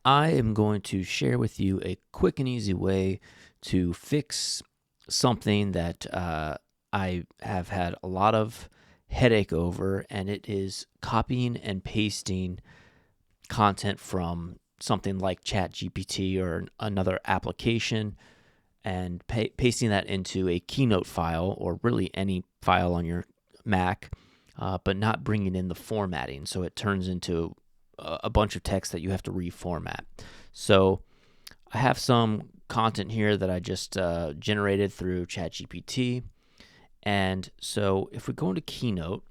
I am going to share with you a quick and easy way to fix something that I have had a lot of headache over, and it is copying and pasting content from something like ChatGPT or another application and pasting that into a Keynote file or really any file on your Mac, but not bringing in the formatting. So it turns into a bunch of text that you have to reformat. So I have some content here that I just generated through ChatGPT. And so if we go into Keynote,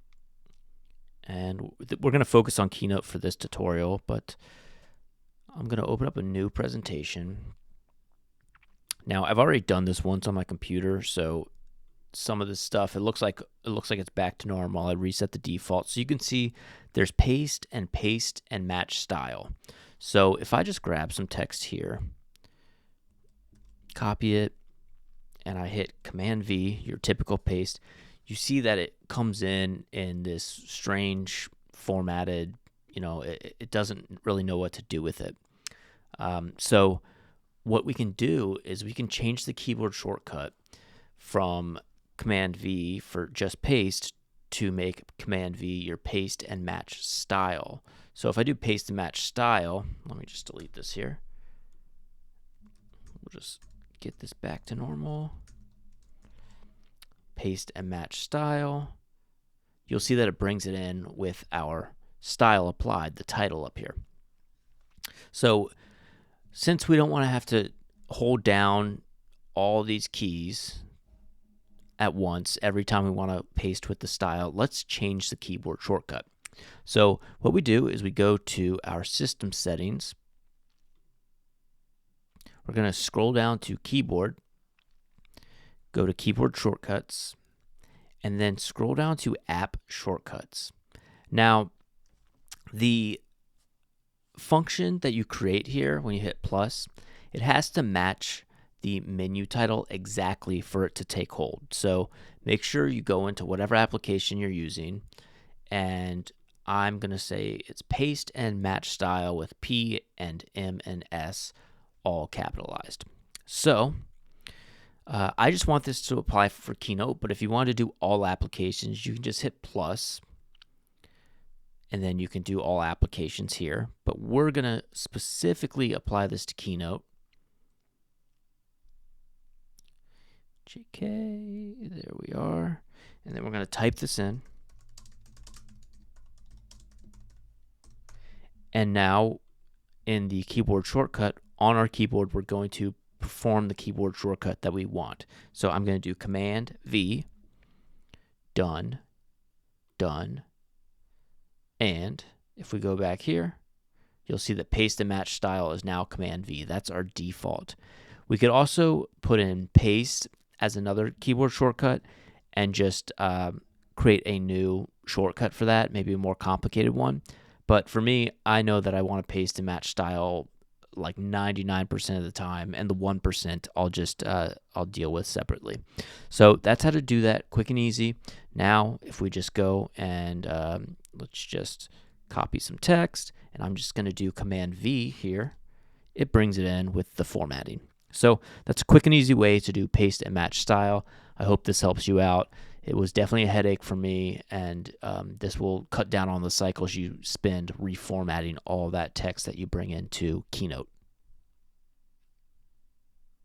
and we're going to focus on Keynote for this tutorial, but I'm going to open up a new presentation. Now, I've already done this once on my computer, so some of this stuff, it looks like it's back to normal. I reset the default. So you can see there's paste and match style. So if I just grab some text here, copy it, and I hit Command V, your typical paste, you see that it comes in this strange formatted, it doesn't really know what to do with it. So what we can do is we can change the keyboard shortcut from Command V for just paste to make Command V your paste and match style. So if I do paste and match style, let me just delete this here. We'll just get this back to normal. Paste and match style. You'll see that it brings it in with our style applied, the title up here. So since we don't want to have to hold down all these keys at once every time we want to paste with the style, let's change the keyboard shortcut. So what we do is we go to our system settings. We're going to scroll down to keyboard, go to keyboard shortcuts, and then scroll down to app shortcuts. Now, the function that you create here when you hit plus, it has to match the menu title exactly for it to take hold. So make sure you go into whatever application you're using, and I'm going to say it's paste and match style with P and M and S all capitalized. So I just want this to apply for Keynote, but if you want to do all applications, you can just hit plus, and then you can do all applications here. But we're going to specifically apply this to Keynote. JK, there we are. And then we're going to type this in. And now in the keyboard shortcut on our keyboard, we're going to perform the keyboard shortcut that we want. So I'm going to do Command V, done, done. And if we go back here, you'll see that paste and match style is now Command V. That's our default. We could also put in paste as another keyboard shortcut and just create a new shortcut for that, maybe a more complicated one. But for me, I know that I want to paste and match style like 99% of the time, and the 1% I'll deal with separately. So that's how to do that, quick and easy. Now, if we just go and let's just copy some text, and I'm just going to do Command V here, it brings it in with the formatting. So that's a quick and easy way to do paste and match style. I hope this helps you out. It was definitely a headache for me, and this will cut down on the cycles you spend reformatting all that text that you bring into Keynote.